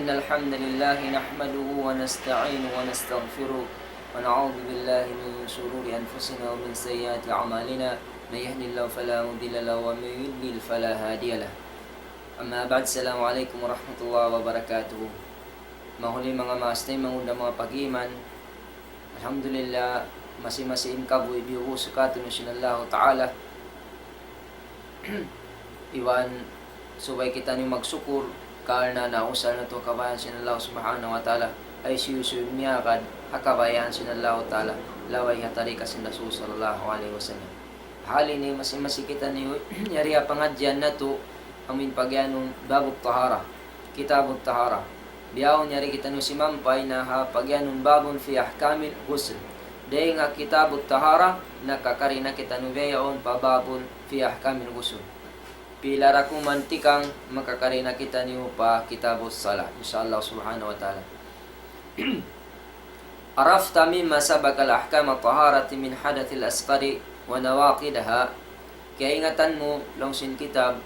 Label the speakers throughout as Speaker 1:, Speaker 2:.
Speaker 1: إن الحمد لله نحمده ونستعينه ونستغفره ونعوذ بالله من شرور أنفسنا ومن سيئات أعمالنا من يهد الله فلا مضل له ومن يضلل فلا هادي له. Amma ba'd, assalamu alaikum warahmatullahi wabarakatuh. Mahuli mga master, mga pag-iman. Alhamdulillah, masing-masing kabuhi biyu sukatun sinallahu ta'ala. Iwan, subay kita ni magsukur karena nausal na to kabayan sinallahu subhanahu wa ta'ala ay siyusuyod niya kad hakabayan sinallahu ta'ala laway hatari kasi nasu sallallahu alaihi wasallam. Hali ni masing-masing kita ni yari pangadyan na to amin pagyanong babut tahara, kitabut tahara. Biyawon yari kita nung simampay na ha pagyanong babon fi ahkamil ghusl. Dahil nga kitabut tahara, nakakari na kita nung biyawon pa babon fi ahkamil ghusl. Pilara kung mantikang makakari na kita niyo pa kitabut salah. Inshallah subhanahu wa ta'ala. Arafta mimma sabaka al-ahkam at-taharati min hadathil asqari wa nawaqidaha. Kaya ingatan mo, longsin kitab,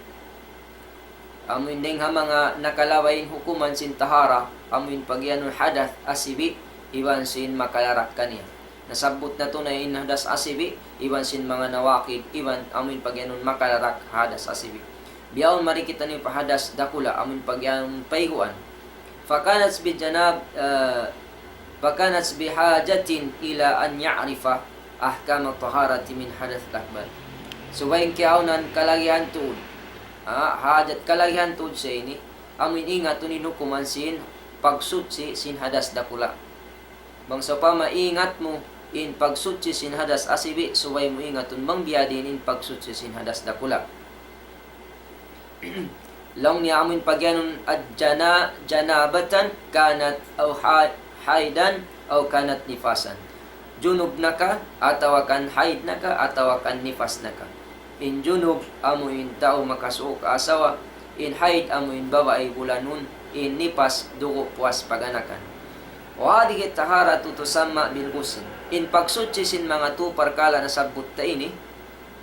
Speaker 1: amin ding ha mga nakalawain hukuman sin tahara, amin pagyanong hadath asibi, iwan sin makalarak kaniya. Nasabot na to na hadas asibi, iwan sin mga nawakid, iwan amin pagyanong makalarak hadas asibi. Biyaon marikita niyo pa hadas dakula, amin pagyanong payhuan. Fakanats bihajatin ila an ya'rifa ahkam at-taharati min hadath akbar. So wain kiaunan kalagihan tuod. Hajat kalagihantud sa ini amin ingat tunin hukuman sin pagsutsi sin hadas dakula. Bangsa pa maingat mo in pagsutsi sin hadas asibi, suway mo ingat tun mangbiyadin in pagsutsi sin hadas dakula. Long ni amin pagyanon adjana janabatan kanat aw haidan aw kanat nifasan. Junub naka atawakan haid naka atawakan nifas naka. In junub, amuin tao makasuok asawa. In haid, amuin babae bulanun. In nipas, dugo puas paganakan. Wadigit tahara tutusama bilgusin. In pagsutsi sin mga tu parkala na sabot ta ini.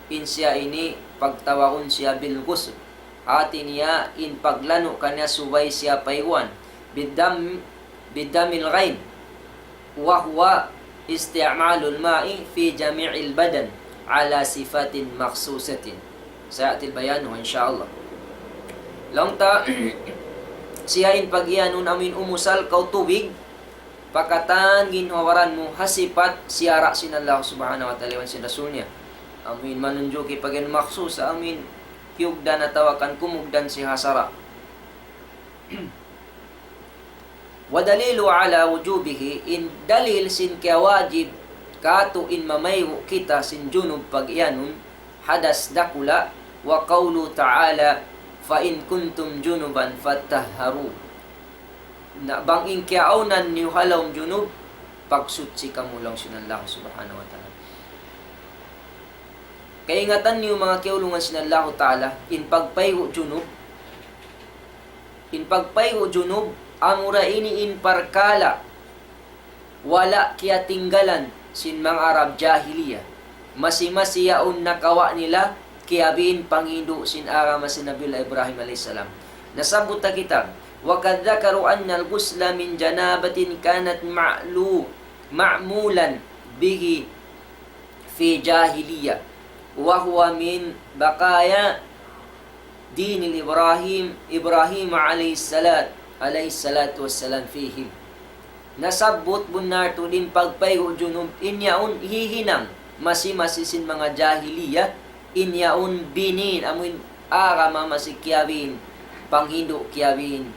Speaker 1: In siya ini, pagtawakon siya bilgus. Ati niya, in paglano kanya subay siya paywan. Bidamil ghain. Wahwa isti'malul ma'i fi jami'il badan. Ala sifatin maksusatin. Sayatil bayanu insyaallah. Long ta siya in pagyanun amin umusal kau tubig pakatan ginhawaran mo hasipat siara sinallahu subhanahu wa ta'ala sin rasulnya. Amin manunjuki pagyan maksus amin yugdan atawakan kumugdan si hasara. Wadalilu ala wujubihi in dalil sin kaya wajib kato in mamayo kita sin junub pagyanun hadas dakula wa qawlu ta'ala fa in kuntum junuban fatahharu. Na bang in kiaunan niyo halawm junub pagsutsi kamulang sinallahu subhanahu wa ta'ala. Kaingatan niyo mga kiulungan sinallahu ta'ala in pagpayho junub amura ini in parkala wala kiya tinggalan sin mga Arab jahiliya. Masi-masiyaon nakawa nila kiyabiin Pangindo sin arama sin Nabiullah Ibrahim a.s. Nasabot ta kitab, wa kad dhakaru anna al-ghusla min janabatin kanat ma'mulan bihi fi jahiliya wa huwa min baqaya din Ibrahim alayhi salatu wassalam fihim. Nasabot bunar to din pagpayho junub inyaon hihinang masi-masisin mga jahiliya inyaon binin amun arama masikyabin Panghindo kiyabin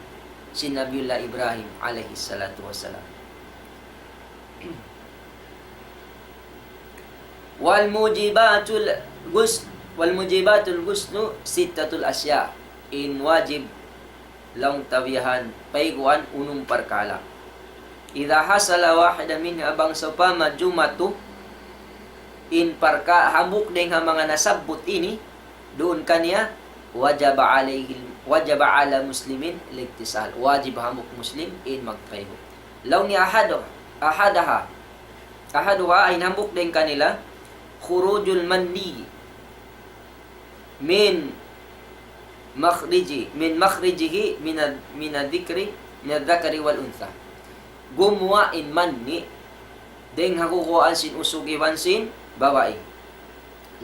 Speaker 1: si Nabiullah Ibrahim alayhi salatu wassalam. wal mujibatul ghusl sittatul asya in wajib lang tawihan payguan unong parkala. Idha hasala wahida minha bang sapama jumatu in parka hamuk deng ha mga nasabot ini doon kaniya wajaba ala muslimin ligtisal. Wajib hamuk muslim in magpayho. Law ni ahadaha ay hamuk deng kanila khurujul mandi min makhrijihi min adh-dhikri min al-dhakari wal-untha. Gumawa in manni, deng hakukuhaan sin usog iwan sin babae.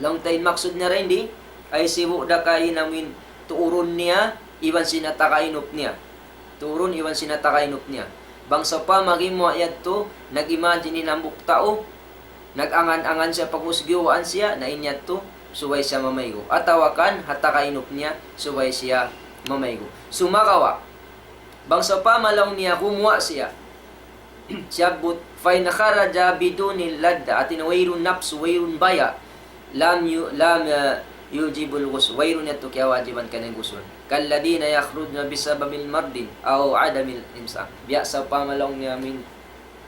Speaker 1: Long tayo maksud na rin di, ay sibu da kayo namin tuuron niya, iwan sinatakainop niya. Tuuron iwan sinatakainop niya. Bangsa pa magimo ayat to, nag-imagine nambuk tao, nag-angan-angan siya pag-usgiwaan siya, na inyat to, suway siya mamaygo. Atawakan, hatakainop niya, suway siya mamaygo. Sumakawa, bangsa pa malaw niya, kumuha siya. Siyabot, fay nakaraja bidunil ladda, atin wayrun napsu, wayrun baya, lam yujibul ghusl, wayrun yato kaya wajiban ka ng gusul. Kalladina yakhrujna bisababil mardin aw adamil imsa. Biya sa pamalong niya min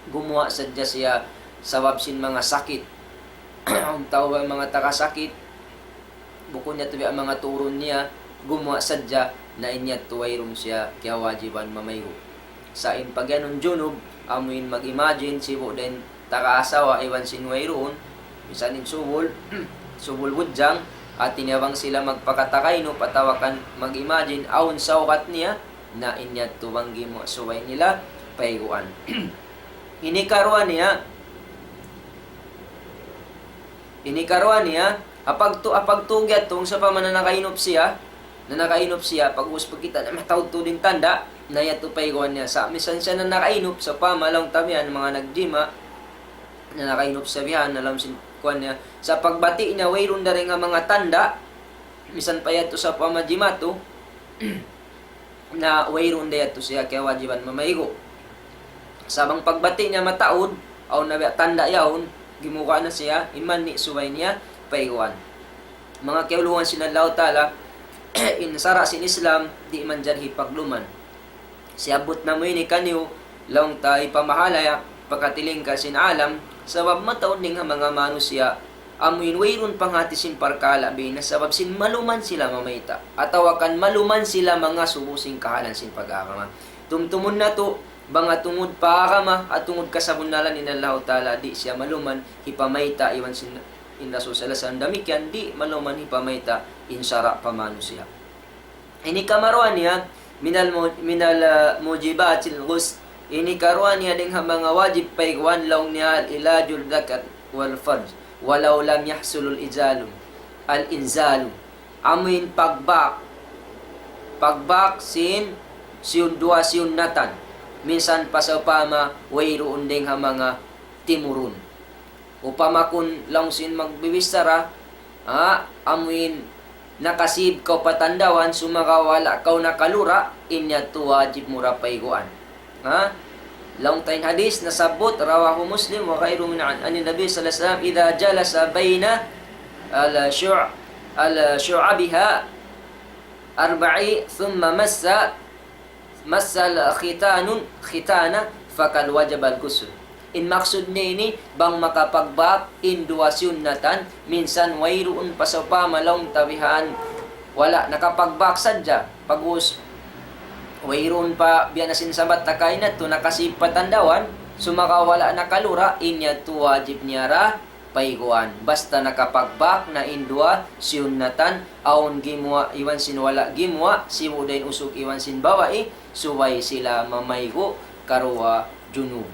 Speaker 1: gumawa sadya siya sabab sin mga sakit. Ang tawag mga takasakit, bukod niya to biya mga turon niya, gumawa sadya na inya tuwayron siya kaya wajiban mamaygo. Sa in pagyanon junub, amuin mag-imagine sibo din takaasawa iwan sinwayroon, bisan in subol, subol wudyang, at tinawang sila magpakatakay no patawakan mag-imagine aun sa ukat niya na inya tuwanggi mo suway nila paiguan. Inikaruan niya apagtugyat tong sa paman na nakainop siya pag uspag kita na matawd to din tanda na yato paiguan niya sa misan siya na nakainop sa pamalang tabihan mga nagjima na nakainop sa bihan alam sin kuan niya sa pagbati niya wayron da rin nga mga tanda misan pa yato sa pamajimato na wayron da yato siya kaya wajiban mamaygo. Sabang pagbati niya mataod aw na tanda yaon gimuka na siya iman ni suway niya paiguan. Mga kauluhan sinallahu taala insara sin Islam di man jan hipagluman. Siabot na mo ni kaniyo long tay pamahalaya pagkatiling ka sin alam sabab mataon ning mga manusia amuin wayron panghati sin parkala bin na sabab sin maluman sila mamayta atawakan maluman sila mga subusing kahalan sin pag-akama. Tumtumon na to banga tungod paakama at tungod kasabunalan ni Allah taala di siya maluman hipamayta iwan sin inrasul salasan damikyan di maluman hipamayta insara pamanusia. Ini kamaruan niya minal mujibatil ghusl. Ini karuan niya ding mga wajib paiguan law niya ilajul dhakat wal farj walau lam yahsulul inzalu amuin pagbak sin dua natan minsan pasapama wayroon ding mga timurun upama kun lang sin magbibistara amuin nakasib kau patandawan sumakawala kau nakalura inya tu wajib mura paiguan. Long tayong hadis nasabot rawahu Muslim wa ghayru min an Nabi sallallahu alaihi wasallam idza jalasa baina al-shu'abiha arba'i thumma massa khitana fakal wajib al-ghusl. In maksud nini bang makapagbak in dua sunnatan minsan wayroon pasapa malong tabihan wala nakapagbak sadya pagus wayroon pa biya nasin sabat takay na to nakasipatandawan sumakawala nakalura inya to wajib niyara paiguan basta nakapagbak na indua sunnatan aun gimwa iwan sin wala gimwa simu dain usok iwan sin babae suway sila mamaygo karwa junub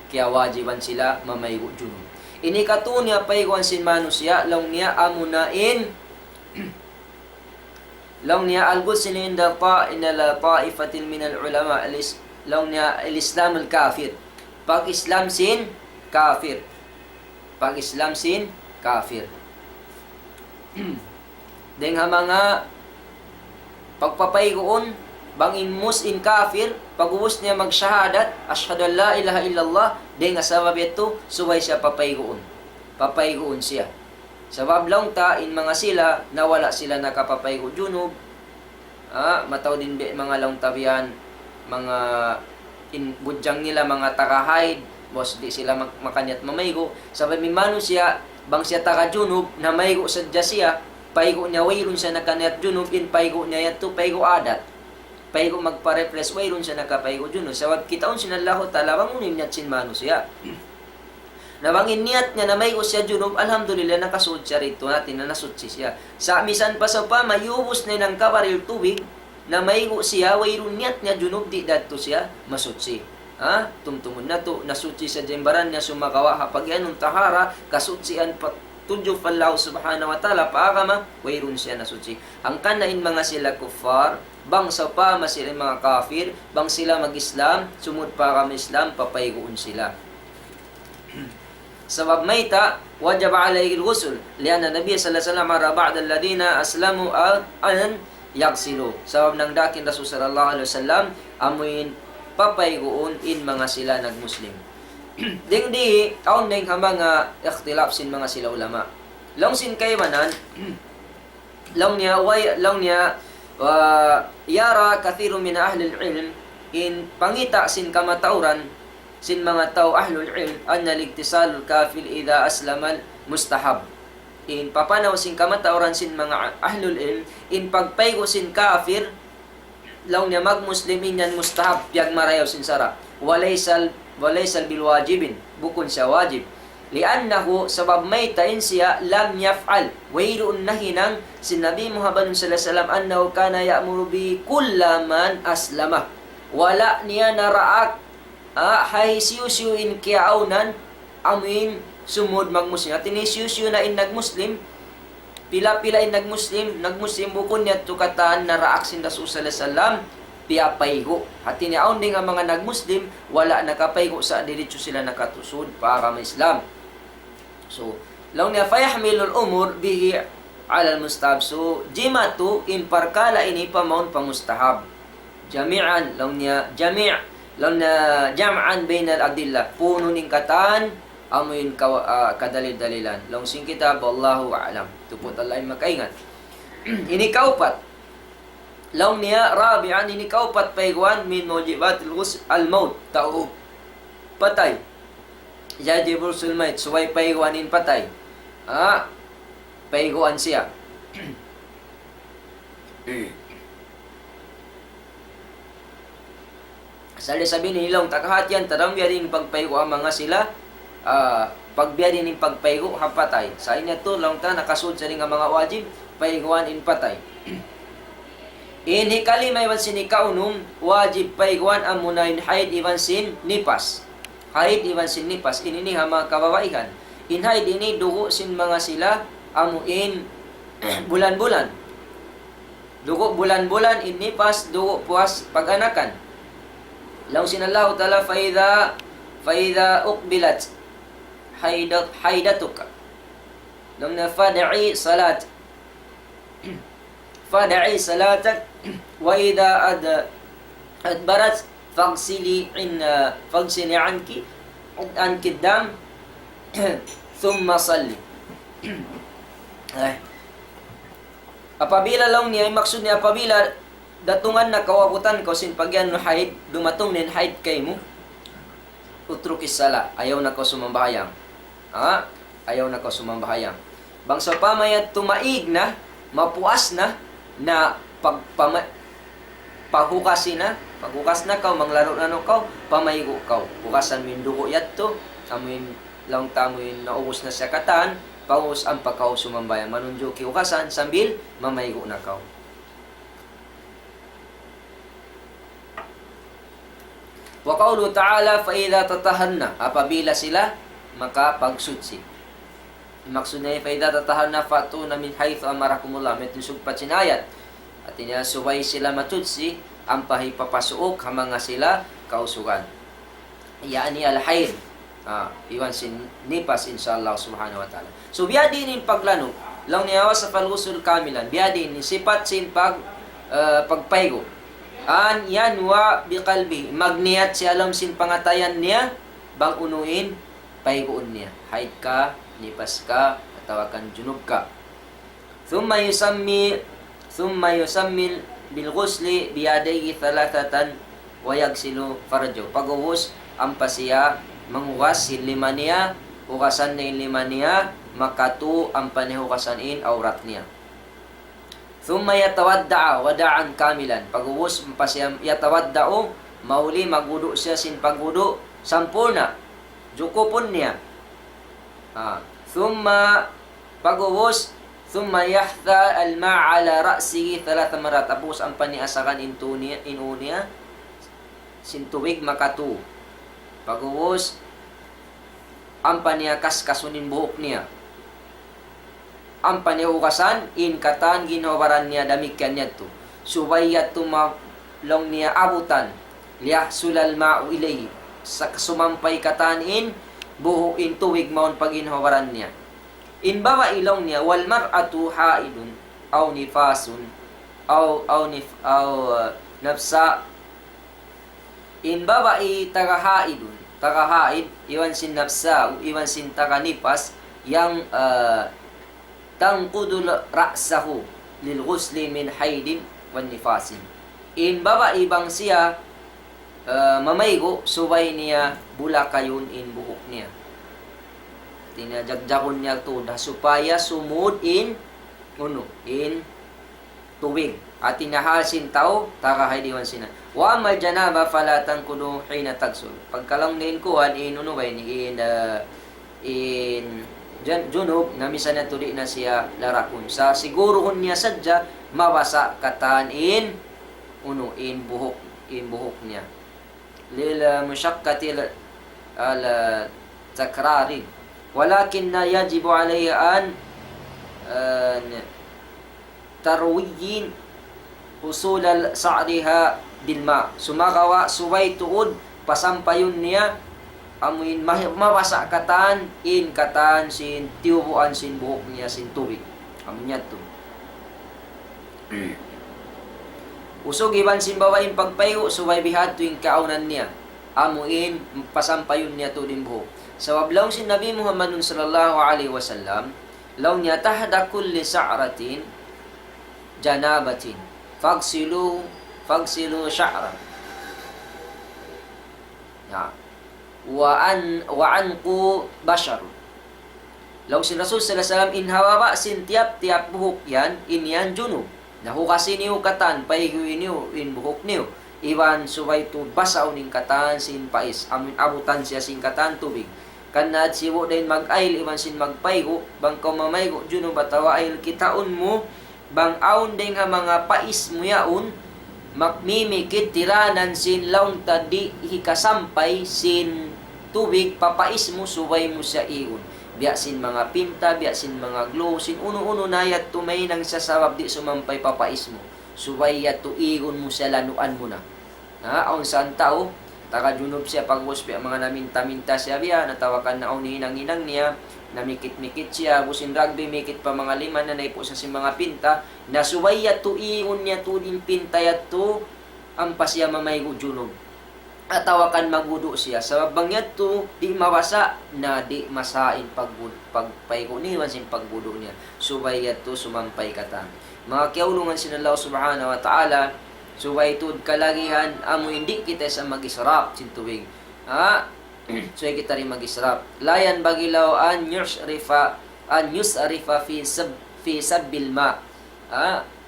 Speaker 1: kaya wajiban sila mamaygo junub. Ini katunya paiguan sin manusia long niya amunain long niya al-ghusl inda ta'ifatin min al-ulama long niya al-islam al-kafir pag Islam sin kafir deng mga pagpapaygoon bangin muslim kafir pag-uwas niya magshahadat ashhadu an la ilaha illallah deng asabab ito suway siya papaygoon siya sabab lang ta in mga sila nawala sila nakapapaygo junub mataw din mga lang tabihan mga budyang nila mga takahaid bos di sila makanyat mamaygo sabab mimano siya bang siya taka junub na maygo sadya siya paygo niya wayron siya nakanyat junub in paygo niya yato paygo adat paygo magpa-refresh wayron siya nakapaygo junub sabab kitaon sinallahu taala wangunin niya sin mano siya Nabangin niyat niya na may usya junub, alhamdulillah nakasud siya rito natin na nasutsi siya. Sa misan pa sa pa, mayubos na ng kabaril tubig, na maigo siya, wayron niyat nga junub di dadto siya masutsi. Tumtumon na to, nasutsi sa jembaran niya sumakawa hapag yanong tahara, kasutsian tudyo fallahu subhanahu wa ta'ala, paakama, wayron siya nasutsi. Ang kanain mga sila kuffar, bang sa pa masila mga kafir, bang sila mag-Islam, sumud pa kami Islam, papaygoon sila. Sabab maita, wajab alayhi al-ghusl, lianna Nabi sallallahu alaihi wasallam ara ba'da alladhina aslamu an yaghsilu. Sabab nang dakin Rasul sallallahu alaihi wasallam amuin papaygoon in mga sila nagmuslim. Ding di kaon ding mga ikhtilaf sin mga sila ulama. Long sin kaymanan long niya yara kathiro min ahli al-ilm in pangita sin kamatauran sin mga tao ahlul ilm anna al-iktisal kafil idha aslama mustahab. In papanaw sin kamatauran sin mga ahlul ilm in pagpaygo sin kafir law niya magmuslimin yan mustahab piyag marayaw sin sara walaysal bilwajibin bukun siya wajib liannahu sabab may tain siya lam yaf'al wayroon na hinang si Nabi Muhammad sallallahu alaihi wasallam annahu kana ya'muru bi kullaman aslama wala niya naraak hay siyu in kiaunan amin sumud magmuslim at ini siyu na in nagmuslim pila-pila in nagmuslim bukon niya tukatan na raak sin Rasul sallallahu alaihi wasallam piyapaygo. At tiniaon din ang mga nagmuslim wala nakapaygo sa diretso sila nakatusod para may Islam. So, law niya fayahmilul umur bihi ala al-mustahab. So, jimatu in parkala ini pamaun pamustahab. Jami'an law niya jam'an bainal adillah. Puno ning katan amoyin kadalil-dalilan. Long sing kitab, wallahu a'lam. Tupot Allah ay makaingat. Ini kaupat. Law niya, rabi'an, ini kaupat paiguan min mujibatil al-maut. Tao. Patay. Yajibul sulmait. Suway paiguanin patay. Paiguan siya. Sali sabi nilang takahatian, tarambiya din pagpaigo ang mga sila. Pagbiya din yung pagpaigo, hapatay. Sa inya to, lang ta, nakasud sa rin ang mga wajib, paiguan in patay. Inhikali may iwan sin ikaunum, wajib paiguan ang munayin haid iwan sin nipas. Haid iwan sin nipas, inini mga kababaihan. In haid ini, dugo sin mga sila, amuin bulan-bulan. Dugo bulan-bulan, in nipas, dugo puas pag-anakan. Law sinallahu ta'ala, faida uqbilat haidatuka lam na fada'i salatak wa idha adbarat fagsili anki dam thumma salli. Apabila lang niya maksud niya apabila datungan na kawabutan ko sin pagyan no haid dumatong nin haid kay mo utrukis sala ayaw na ko sumambahayang. Ayaw na ko sumambahayang. Bangsa pamayat tumaig na, mapuas na paghukasin na, paghukas na kaw, manglaro na no kaw, pamaygo kaw. Hukasan mo yung dugo yadto, amoy lang tamoy naubos na sa katan, paus ang pagkaw sumambayan. Manunjo kihukasan, sambil, mamaygo na kaw. Wa qawlu ta'ala fa idza tatahanna apabila sila makapagsutsi. Maksud niya fa idza tatahanna fatuna min haythu amarakumullah met sugpat sinayat. At niya suway sila matutsi ang pahipapasuok hamanga sila kausugan. Yani al-hayd. Iwan sin nipas insyaallah subhanahu wa ta'ala. So biya din paglano lang niya sa falgusul kamilan. Biya din sifat sin pagpaygo. An yanwa biqalbi magniyat si alam sin pangatayan niya bang unuin paygoon niya haid ka nipas ka atawakan junub ka thumma yusammi bil ghusli bi yadayhi thalathatan wa yagsilu farjo paghuhus ang pasiya manghugas sin lima niya hugasan na lima niya makatu ang panihugasanin aurat niya. Thumma yatawadda'a wada'an kamilan. Paghuhus pasiyam yatawadda'u mauli magwudu siya sin pagwudu sampurna. Jukupon niya. Thumma paghuhus thumma yahtha al-ma' ala ra'sihi 3 marat. Tapos ang paniasakan inunia sintuwig makatu. Pagubos ang paniakas kasunin buhok niya. Ang paniukasan in katan ginawaran niya damikyan niya to. Subayat tumalong niya abutan. Liyahsulal ma'u ilayhi. Sa sumampay katan in buhok in tuwig maun paginawaran niya. In bawa ilong niya wal mar'atu haidun aw nifasun aw nafsa. In bawa tagahaidun tagahaid iwan sin nafsa iwan sin taganipas yang tangqudul ra'sahu lil ghusli min haidin wan nifasin. In baba ibang siya mamaygo subay niya bula kayon in buhok niya. Tinajagjakon niya to da supaya sumud in tuwig at tinahasin tao takahay diwan sina. Wa amal janaba fala tanqudu hina tagsul. Pagkalang nin kuhan in junub na misa na tuli na siya larakon. Sa sigurohon niya sadya mawasa katan in buhok niya. Lil musyakkati al takrari. Walakin na yajibu alayhi an tarwiyin usul al sa'riha bilma. Sumakawa suway tuod pasampayon niya amuin mawasa katan in katan sin tiubuan sin buhok niya sin tubig amunya to. Usog iban sin bawain pagpayo suway bihat tuing kaunan niya amuin pasampayon niya to din buhok. Sa wablaw sin Nabi Muhammadun sallallahu alaihi wasallam law niya tahda kulli sa'ratin janabatin fagsilu sya'ra ya wa anqu bashar. Law si Rasul sallallahu alaihi wasallam inhawawa sin tiap-tiap buhok yan inyan junub. Nahukasin niyo katan paihuin niyo in buhok niyo. Iwan subay to basaw ning katan sin pais. Amin abutan siya sin katan tubig. Kanad siwo din mag-ail iwan sin magpaigo bang mamaygo junub batawa ail kitaon mo bang aun din nga mga pais mo yaon makmimikit tiranan sin laung tadi hikasampay sin tubig papais mo subay mo sa iyon. Biya sin mga pinta, biya sin mga glow, sin uno-uno na yat tumay nang sasabab di sumampay papais mo. Subay yat tuigon mo sa lanuan mo na. Aun saan tao, taga-junub siya pag-huspi ang mga naminta-minta siya biya, natawakan na hinang-hinang niya, namikit-mikit siya, busin rugby, mikit pa mga lima na naipo sa si mga pinta, na subay yat tuigon niya tuding pinta yat tu, ang pasya mamaygo junub. At tawakan magudo siya. Sa bangyat to, di mawasa na di masain pagpayko niwan sin pagbudo niya. Subay yat to, sumampay katan. Mga kiaulungan sin Allah subhanahu wa ta'ala, subay to kalagihan, amo hindi kita sa mag-israp sin tuwig. So kita rin mag-israp. Layan bagilaw an yusarifa fi sabbil ma.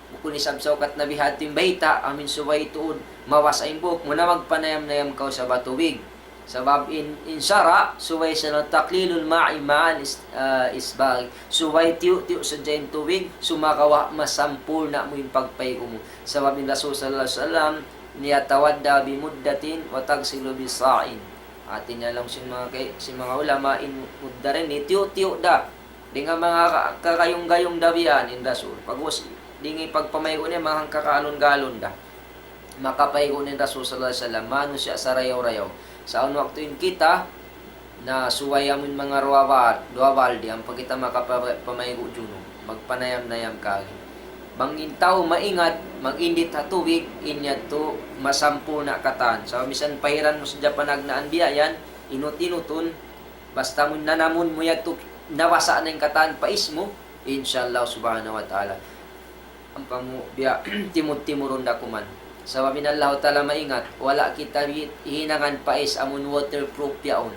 Speaker 1: Bukun isabsaw kat nabihat yung baita, amin suway tuod, mawas ang buhok, muna magpanayam-nayam ka sa batubig. Sabab in syara, suway sa taklilul ma'i ma'an isbari. Suway tiyo-tiyo sa dyan tubig, sumakawa masampul na mo yung pagpayko mo. Sabab in Rasul sallallahu alaihi wasallam, niyatawadda bimuddatin wa tagsilu bisa'in. Atin na lang si mga ulama in mudda rin, tiyo-tiyo da. Di nga mga kakayong-gayong dabian in Rasul. Pag-was, dingi pagpamayo niya mga kakalon-galon da. Makapayo ni Rasul sallallahu alaihi wasallam mano siya sa rayaw-rayaw. Sa ano waktu kita na suwayamon mga duawal di ang pagkita makapamayo juno magpanayam-nayam kagi. Bangin tao maingat mag-indit ha tubig inya to masampu na katan. So bisan pahiran mo sa Japanag na anbiyayan inut-inuton basta mo nanamon mo yato nawasa na yung katan pais mo insyaallah subhanahu wa ta'ala. Ang pamubiya timud-timuron da kuman. Sa wabi na Allah ta'ala maingat, wala kita hinangan pais amon waterproof yaon.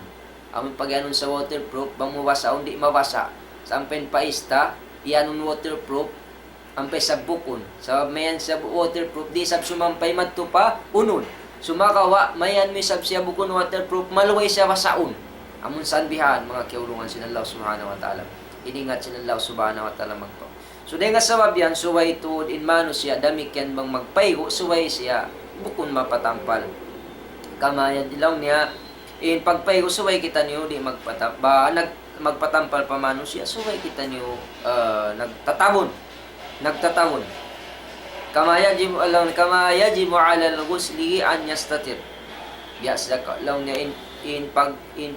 Speaker 1: Amon pagyanon sa waterproof, bang mawasa o di mawasa. Sampen pais ta, yanon waterproof, ampay sa bukon. Sa mayan sa waterproof, di sab sumampay madto pa, unon. Sumakawa, mayan mi sab siya bukon waterproof, maluway siya wasaon. Amon sanbihan, mga kiulungan sin Allah subhanahu wa ta'ala. Iningat sin Allah subhanahu wa ta'ala magpo. So dahil nga sabab yan, suway tuod in mano siya, damik yan bang magpaygo, suway siya, bukon mapatampal. Kamayan ilaw niya, in pagpaygo, suway kita niyo, di magpatampal pa mano siya, suway kita niyo, nagtatabon. Kama yajibu ala al-ghusli an yastatir. Biasa law niya in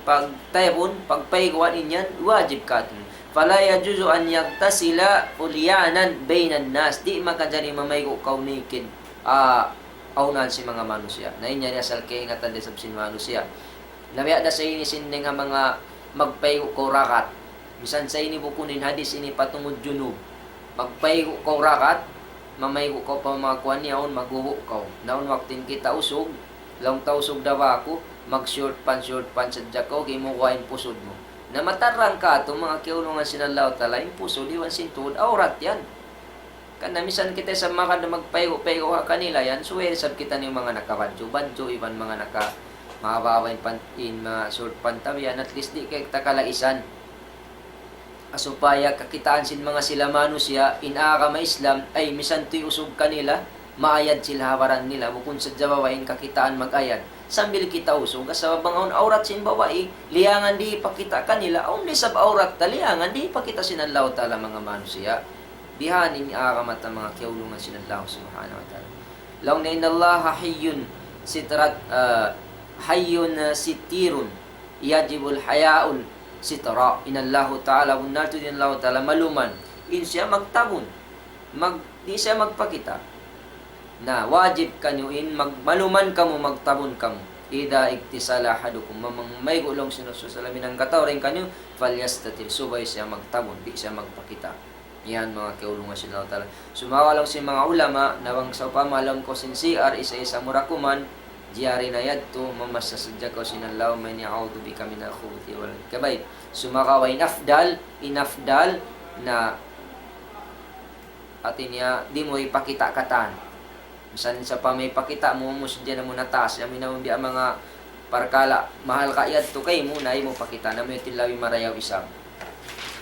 Speaker 1: pagtayabon, pagpayguan inyan, wajib katun. Fala yajuzu an yagtasila ulyanan bainan nas. Di makadari mamaygo kaunikin aunan si mga manusia. Na inya niya salkay nga tanda sa manusia. Nabiya na sa ini sinding nga mga magpaygo ko rakat. Bisan sa ini bukunin hadis ini patungod junub. Magpaygo ko rakat, mamaygo ko pa mga kuwan niyaon, maghuho ko. Naon waktin kita usog, lang tausog daw ako, mag-short pan sadya ko, gimukuhain pusod mo. Na matarang ka ito, mga kiulungan sinalaw tala, yung pusod, iwan sintud, aurat yan. Kanamisan kita sa mga na magpaygo ka kanila yan, suwede sab kita ng mga nakabadyo, iban mga makabawain in mga short pantawian, at least di kay takalaisan. Asupaya kakitaan sin mga sila manusia inaka ma Islam ay misan tuy usog kanila maayad sila hawaran nila bukun sa jawawain kakitaan magayad sambil kita usog sa bangon aurat sin babae liangan di pakita kanila on di sab aurat taliangan di pakita sinallahu taala mga manusia dihanin aka mata mga kiulungan sinallahu subhanahu wa taala law na inallaha hayyun sitrat hayyun sitirun yajibul hayaun sitara inallahu ta'ala bunaltu inallahu ta'ala maluman in siya magtabon di siya magpakita na wajib kanyo in maluman kamo magtabon kamo ida iktisala hadukum may gulong sinususalamin ng katawrin kanyo falyastatir subay siya magtabon di siya magpakita yan mga kaulungan sinallahu ta'ala sumawalang si mga ulama nawang sa pamalam ko sin CR isa-isa murakuman Jiyari na yadto, mamasasadya ko sinalaw, may ni'audu bika minal khubuthi wal kabay. Sumakawa inafdal na atin niya, di mo ipakita katan. Misan sa pa may pakita mo, musadya na mo natas. Yamin na hindi ang mga parkala, mahal ka yadto kay mo, na mo pakita, na mo yung tilawi marayaw isang.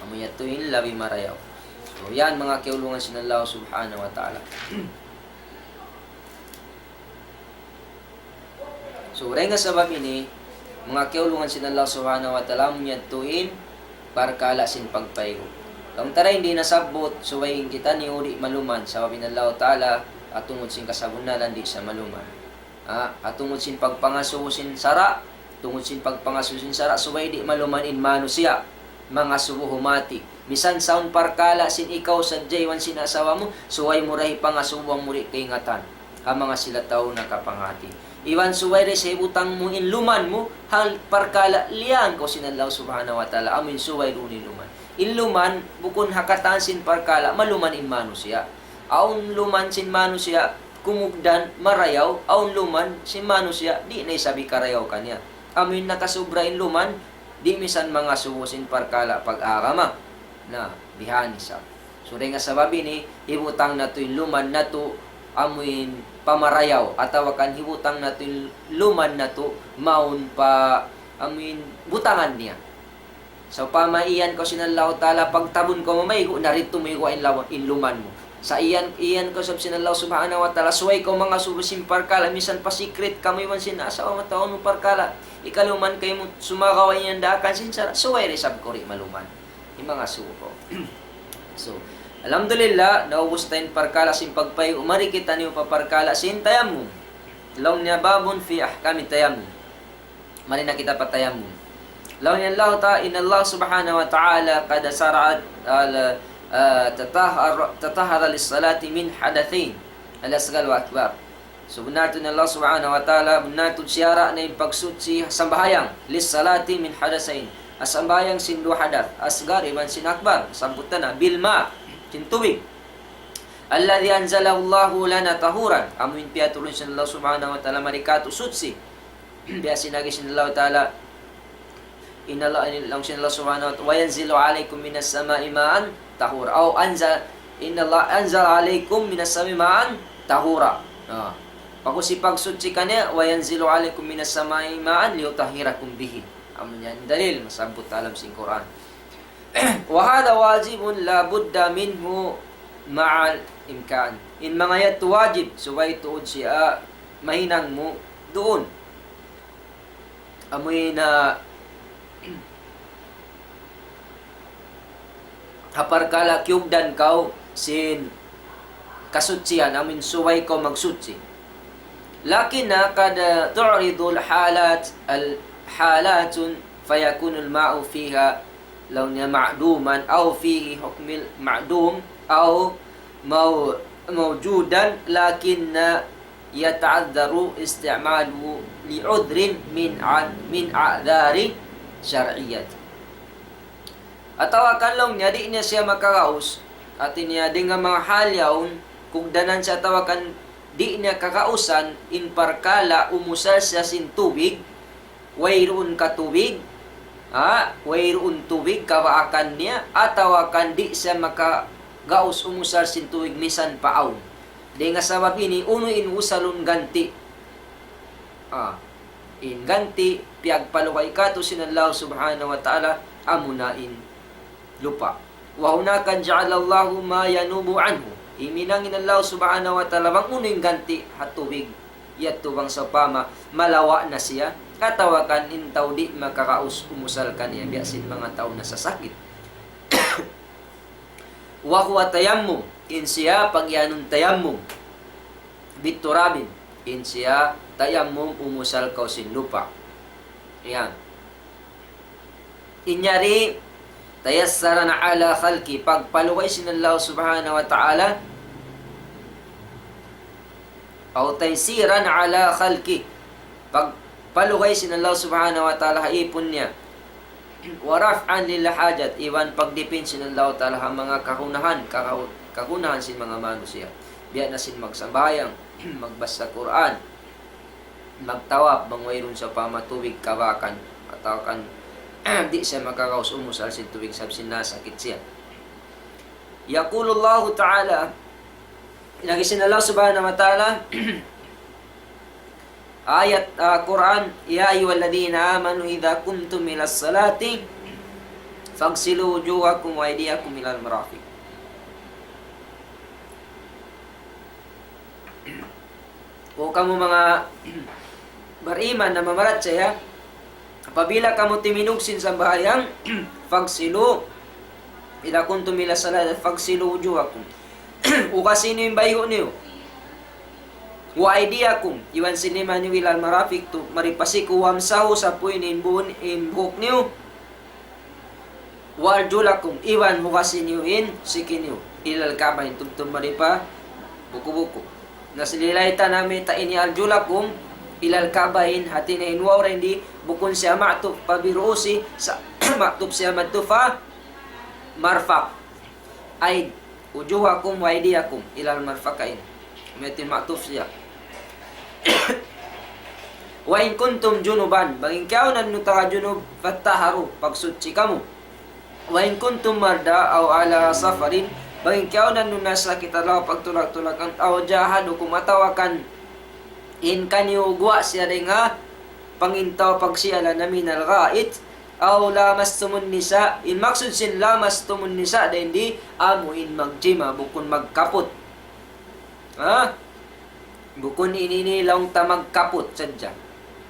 Speaker 1: Amo yadto yung lawi marayaw. So yan mga kiulungan sinalaw subhanahu wa ta'ala. So, rin nga sabab ini, mga kiulungan sinalaw subhanahu wa ta'ala, tuin parkala sin pagpaygo. Kung tara hindi nasabot, suwayin kita ni uri maluman, sabab inalaw ta'ala, at tungod sin kasabunalan, di sa maluman. At tungod sin pagpangaso sin sara, suway di maluman in mano siya, mga subuhumati. Misan saun parkala sin ikaw sa jaywan sin asawa mo, suway mo rahi pangasuwang muri kay ngatan, ang mga sila tao nakapangati. Iwan suway rin sa ibutang mo inluman mo, hal parkala liyan ko sinalaw subhanahu wa ta'ala, amin suway rin inluman. Inluman, bukun hakatan sin parkala, maluman in mano siya. Aun luman sin mano siya, kumugdan, marayaw, aun luman sin mano siya, di na isabi karayaw kanya. Amin nakasubra inluman, di misan mga suwusin parkala pag-arama, na bihani sa. So rin nga sababi ni, ibutang na to inluman na to, amuin pamarayaw atawakan hibutang natin luman na to maun pa butangan niya. So pamaiyan ko sinalaw ta'ala pagtabon ko mamaygo narito may in luman mo. Sa iyan ko sab sinalaw subhanahu wa ta'ala suway ko mga subusim parkala misan pa secret kami man sinasawa mataon mo parkala ikaluman kay mo sumakaway niyan dakan sinsara suway resab ko ri maluman. Yung mga suko. So alhamdulillah, naubos tayong parkala sin pagpay, umari kita niyo paparkala sin tayamum. Law niya babun fi ahkami tayamum. Mari na kita patayamum. Law niya Allah ta'ala, inallah subhanahu wa ta'ala, kada sara'at tatahara lissalati min hadathin. Alasgal wa akbar. So, benar tu Allah subhanahu wa ta'ala, benar tu siyara na yung pagsutsi sambahayang lissalati min hadathin. Asambahayang sin dua hadath. Asgar, iman sin akbar. Sambutan na, bilma. Tubig. Alladhi anzalahu Allahu lana tahuran. Amin piatulun sin Allah subhanahu wa ta'ala marikatu sutsi. Biya sinagi sin Allah ta'ala inallah lang sin Allah subhanahu wa ta'ala wa yanzilu alaykum minas sama'i ma'an tahura. Aw inallah anzala alaykum minas sama'i ma'an tahura. Pagkusipag sutsi kanya wa yanzilu alaykum minas sama'i ma'an liyutahhirakum bihi. Amin yan dalil masabot alam sin Quran. Wa hadha wajibun la budda minhu ma'al imkan. In mga yat wajib, suway tuod siya mahinang mo doon. Amoy na haparkala kyugdan kaw sin kasutsihan, amin suway ko magsutsi. Lakin na kada tu'ridul halatun fayakun al-ma'u fiha law niya ma'duman aw fihi hukmil ma'dum aw mawjudan lakin na yata'adharu isti'maluhu li'udrin min a'dhari syar'iyyat. Atawakan lang niya, di niya siya makaraos at niya di nga mga halyawn kung danan siya tawakan di niya kakausan in parkala umusal siya sin tubig wayroon ka tubig wayroon tubig kawaakan niya at tawakan di siya makagaos umusal sin tubig misan paaw di nga sabab ini uno in usalon ganti in ganti piagpalukay ka to sinallahu subhanahu wa ta'ala amunain lupa wa hunakan ja'alallahu ma yanubu anhu iminangin Allah subhanahu wa ta'ala bang uno yung ganti hatubig yat tubang sa pama malawa na siya katawakan in tao di makakaus umusal kaniya biyasin mga tao na sasakit. Wa huwa tayammum in siya pagyanong tayammum biturabin in siya tayammum umusal kaw sin lupa. Yan. Inyari tayassara na ala khalqi pagpaluway sinallahu subhanahu wa ta'ala aw taysiran ala khalqi pagpaluway sinallahu subhanahu wa ta'ala haipon niya wa raf'an lil hajat iwan pagdipin sinallahu ta'ala ang mga kahunahan sin mga manusia biya na sin magsambayang magbasa Quran magtawap mangwayron sa pamatubig kawakan atawakan di siya makakaus umusal sin tubig sabsin nasakit siya. Yaqulullahu ta'ala lagi sinallahu subhanahu wa ta'ala ayat Quran ya ayyuhalladhina amanu idza kuntum ilas salati faghsilu wujuhakum wa aydiyakum ilal marafiq. O kamu mga bariman na mamarat siya apabila kamu timinugsin sa bahayang fagsilu ila kuntum ila salat fagsilu wujuhakum ukasino yung bayo niyo wa aydiyakum iwan sinima niyo ilal marafiq to maripasiku wamsahu sa puinin buhok niyo wa arjulakum iwan hukasin niyo in sikin niyo ilal kabahin tumtum maripa buku-buku nasililaitan namin ta ini arjulakum ilal kabahin hati na inwaw hindi bukun siya ma'tuf pabirusi sa ma'tuf siya matufa marfaq ay ujuhakum wa aydiyakum ilal marfaqain metin ma'tuf siya wa in kuntum junuban baging kaw nan nutaka junub fattaharu pagsutsi kamu wa in kuntum marda aw ala safarin baging kaw nan nasa kita law pagtulak-tulakan aw jahadu kumatawakan in kanyo guwa siya rin nga pangintaw pagsiyala na minal gait aw lamastumun nisa in maksud sin lamastumun nisa da hindi amo in magjima bukun magkapot bukun ininilaw ta magkapot sadya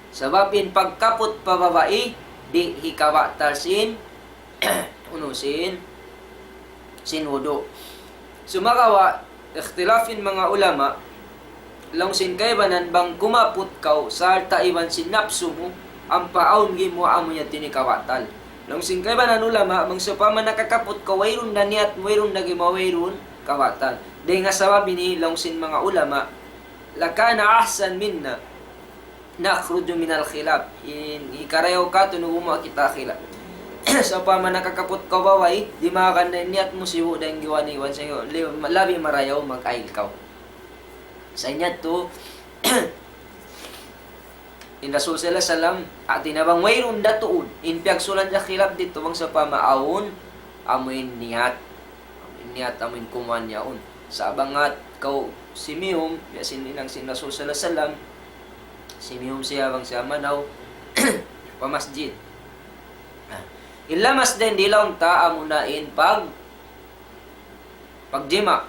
Speaker 1: sabab in pagkapot pababai di hikawa tarsin unusin sin wudu sumagawa ikhtilafin mga ulama lang sin kaybanan bang kumaput kaw sa taiwan sin napsu mo ang paon gi mo amo nya tinikawatal lang sin kaybanan ulama bang supa man nakakaput ka wayron na niat wayron nagi mawayron kawatal de nga sababi ni lang sin mga ulama lakana ahsan minna nakhruju min al khilaf in ikarayo ka tunumo kita khilaf so pa man nakakaput ka baway di makan niat mo siwo dang giwani wan sayo labi marayaw mag-ail kaw sa inya to in Rasul sallallahu alaihi wasallam at inabang mayroon datuon in piagsulan niya khilaf dito bang sa pamaawon amoy nihat amoy kuman yaon sa abangat kaw simihom yasin inang sin Rasul sallallahu alaihi wasallam simihom siya bang siya manaw pamasjid ilamas din dilaw ta amunain pagjima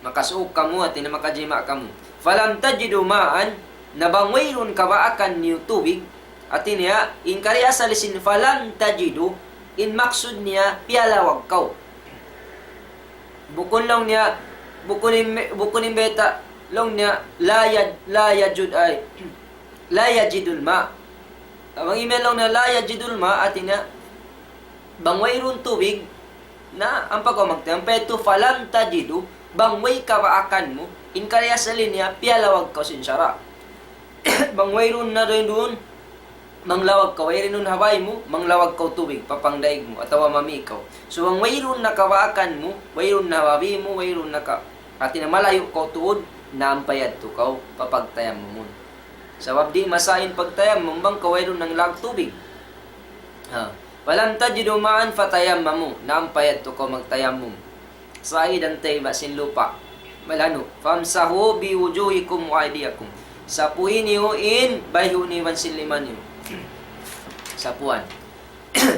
Speaker 1: makasuok ka mo at makajima ka mo. Falam tajidu ma'an, nabangwayron kawaakan niyo tubig, at niya, in kariya sa lisin, falam tajidu, in maksud niya, piyalawag kaw. Bukon lang niya, bukunin beta, lang niya, la yajidul ma. Ang email lang na la yajidul ma, at niya, bangwayron tubig, na ang pagkamagtayang, peto falam tajidu, bangway kawaakan mo, in kariya sa linya, piyalawag kaw sinsara. Bangwayron na rin doon, manglawag ka, way rin nun haway mo, manglawag ka tubig, papangdaig mo, atawa mami ikaw. So, ang wayron na kawaakan mo, wayron na hawabi mo, wayron na ka, at na malayo ka tuod, naampayad to ka, papagtayam mo mo. Sa wabdi, masain pagtayam mo, bang ka wayron ng lag tubig. Walang tajidu ma'an fatayam mo, naampayad to ka, magtayam mo. Sa idan tayo masin lupa, malano, famsahu biwujuhikum wa aydiyakum. Sapuin niyo in, bayho ni wansiliman niyo. Sapuan.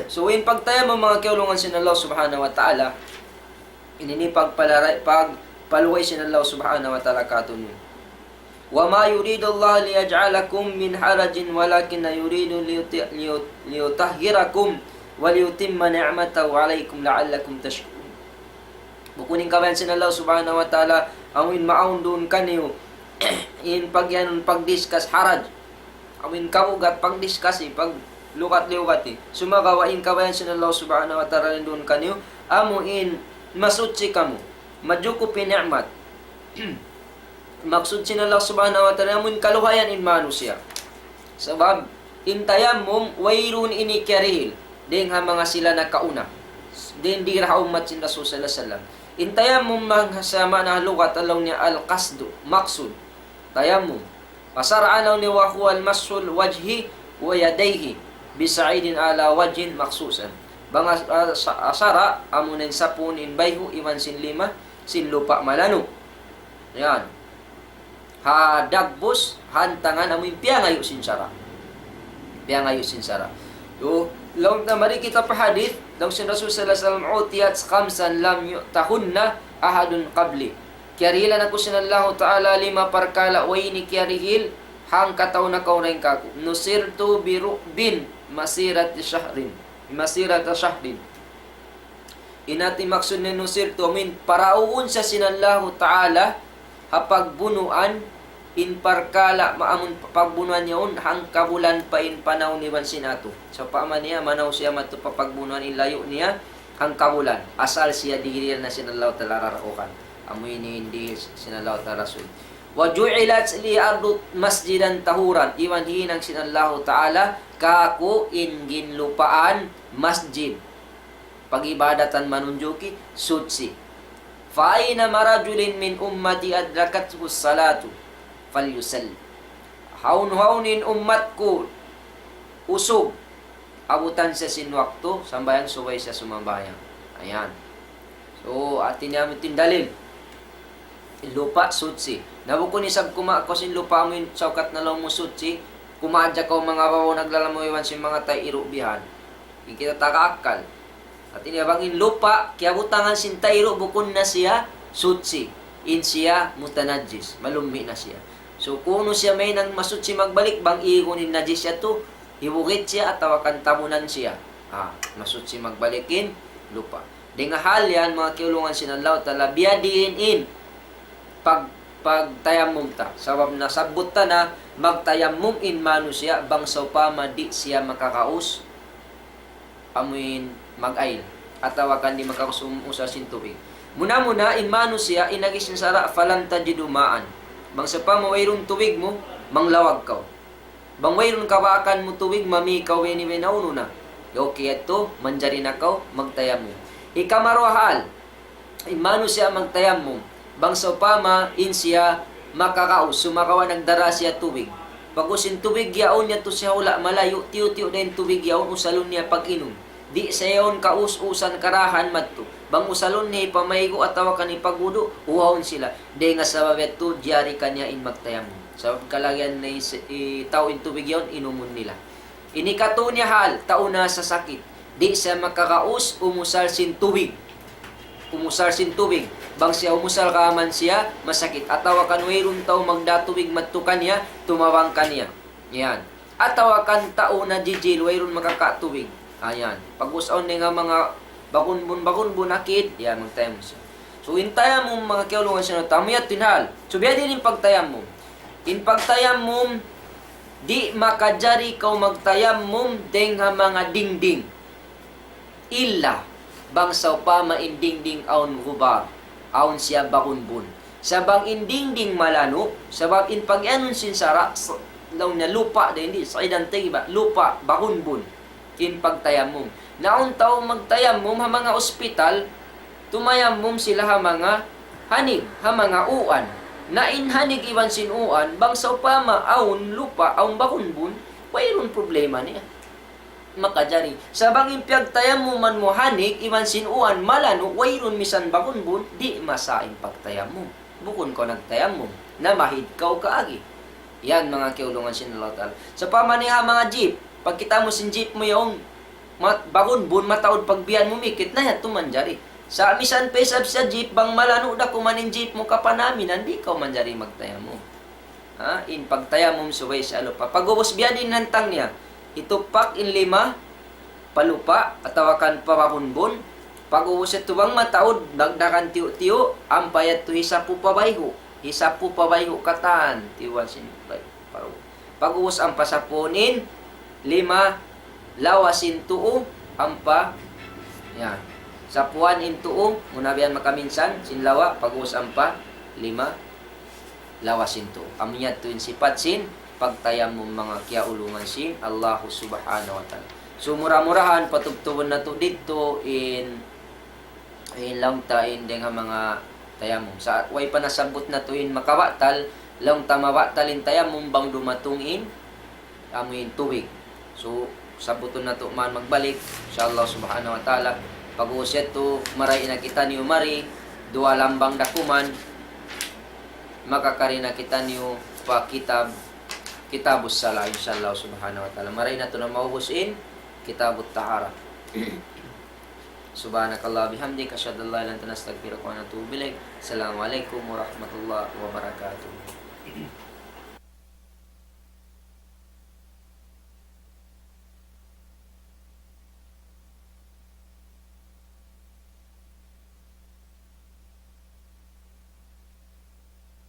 Speaker 1: So, in pagtaya mo mga kiulungan sin Allah subhanahu wa ta'ala, inini pagpaluway sin Allah subhanahu wa ta'ala katon mo. Wa ma yuridu Allah liyaj'alakum min harajin walakin yuridu liyutahhirakum wa liyutimma ni'matahu 'alaykum la'allakum tashkurun. Bukunin kawan sin Allah subhanahu wa ta'ala, awin maun doon kaniyo in pag-discuss haraj. Awin kamugat pag-discuss pag lukat-lukat sumagawain kawayan sin Allah subhanahu wa ta'ala doon kanyo, amuin masutsi kamo, majuko pini'mat. Maksud sin Allah subhanahu wa ta'ala, amuin kaluhayan in manusia. Sabab, intayam mom, wayrun ini kyarihil, ding ha mga sila na kauna. Din di raha umat sin Rasul sallallahu alaihi wasallam. Intayam mom maghasama na lukat along niya al-qasdu, maksud. Tayam mom. Pasara'anaw ni wahu al-masul wajhi wa yadayhi bisaidin ala wajhin maksusan. Bang asara amunin sapunin bayhu iman sin lima sin lupa malano. Yan. Hadagbos hantangan amuin piangayo sin sara. Piangayo sin sara. So, long na mari kita pa hadith, daw sin Rasul sallallahu alaihi wasallam utiyat khamsan lam yu'tahunna ahadun qabli. Kiyarilan ako sinallahu ta'ala lima parkala wa ini kiyarihil hang kataw na kaurang kako. Nusirtu birukbin masirat syahrin. Masirat syahrin. Inati maksud ni nusirtu amin parauun sa sinallahu ta'ala hapagbunuan in parkala maamun pagbunuan yaon hang kabulan pa in panaw ni wan sinato. So paman niya manaw siya matu papagbunuan in layo niya hang kabulan. Asal siya dihiriyan na sinallahu ta'ala raraukan. Amoy ni hindi sinallahu ta'ala rasul. Wa ju'ilat li ardu masjidan tahuran, iwan hinang sinallahu ta'ala kaku ingin lupaan masjid pag-ibadatan manunjuki sutsi. Fa aina marajulin min ummati adrakathu salatu falyusall. Haun-haunin ummatku usog abutan sa sinwakto sambayan suway sa sumambayang. Ayan. So atin namin tindalil lupa sutsi. Nabuko ni sab kuma ko sin lupa mo yung saukat na lang mo sutsi. Kumadya ko mga bawo naglalamuyan sin mga tay irubihan. Ikita takaakal. At inabangin lupa kaya butangan sin tay iru bukon na siya sutsi. In siya mutanajis. Malumi na siya. So kuno siya may nang masutsi magbalik bang iigunin najis siya to. Hiwugit siya at tawakan tamunan siya. Masutsi magbalikin lupa. Di nga hal yan mga kiulungan sin Allah ta'ala biyadiin in pagtayamum ta. Sabab na sabot ta na magtayamum in manu siya bang sa upama di siya makakaus amuin mag-ail at tawakan di makakasusa sin tubig. Muna in manu siya inagisin sara falam tajidu ma'an. Bang sa upama wayrong tubig mo manglawag ka. Bang wayrong kawakan mo tubig mamikaw ni wenauno na. Okay ito manjari na ka magtayamum. Ikamarwahal in manu siya magtayamum. Bang sa upama, in siya makakaus, sumakawa nagdara siya tubig. Pag-usin tubig yaon niya to siya hula, malayo, tiyo-tiyo na yung tubig yaon, usalon niya pag-inom. Di sa yaon kaus-usan karahan madto. Bang usalon niya ipamaygo at tawakan ni pagudo, uhaon sila. Di nga sa babet to, diyari kanya in magtayam. Sa kalagyan na tao in tubig yaon, inumun nila. Inikato niya hal, tao na sa sakit. Di siya makakaus, umusal sin tubig. umusar sin tubig. Bang siya umusar kaman siya, masakit. Atawa kan wayron tao magdatubig matukan niya, tumawang kaniya. Yan. Atawa kan tao na jijil, wayron makakatubig. Ayan. Pag-usaw nga mga bakun-bun akid, yan, magtayam mo siya. So, intayam mo mga kiulungan siya na tamiyat tinhal. So, biya din yung pagtayam mo. In pagtayam mo, di makajari kau magtayam mo deng nga mga dingding. Illa, bangsaw pa maindingding aun gubar, aun siya bakun-bun. Sabang indingding malano, sabang in pag-anon sinsara, law na lupa, da hindi, sa idantay ba, lupa, bakun-bun. In pagtayam mo. Naun tao magtayam mo, ha mga ospital, tumayam mo sila ha mga hanig, ha mga uan. Na inhanig iwan sinuan, bang sa upama, aun, lupa, aun bakun-bun, wayron problema niya. Makajari. Sabang impyag tayam mo man mo hanig, iwan sinuan, malano, wayron misan bakun-bun, di masaing pagtayam mo. Bukon ko nagtayam mo, na mahidkaw kaagi. Yan mga kiulungan sinalaw ta'ala. Sa pamaniha mga jeep, pag kita mo sin jeep mo yung bakun-bun, mataod pagbiyan mo, mikit na yan, tumanjari. Sa misan pesab sa jeep, bang malano da kumanin jeep mo kapanamin, hindi ka manjari magtayam mo. Ha? In pagtayam mo, suway sa alupa. Pag-ubos biya din nantang niya, itupak in 5, palupa, atawakan papabunbun, pag-ubos ito bang mataod, dagdakan tiyo-tiyo, ang payat to hisapu pabayho katan, tiwan sin paro. Pag-ubos ang pasapunin, 5, lawasin tuo, ampa, yan. Sa puwan in tuo, munabihan makaminsan, sinlawa, pag-ubos ampa, 5, lawasin tuo. Amyat tuin sipat sin, pagtayam mo mga kiaulungan sin, Allahu subhanahu wa ta'ala. So, mura-murahan, patugtuon na to dito in lang tain nga mga tayam mo. Sa way pa nasabot na to in makawatal, lang tamawatalin tayam mo bang dumatungin, amuin tubig. So, sabuton na to man magbalik, inshallah subhanahu wa ta'ala. Pag-uusya to, maray na kita niyo mari, dua lambang dakuman, makakari na kita niyo pa kitabus sala, inshallah subhanahu wa ta'ala. Maray na to na maubusin, kitabut tahara. Subhanakallah bihamdik, asyhadu an la ilaha illa anta, astaghfiruka wa atubu ilaik. Assalamualaikum warahmatullahi wabarakatuh.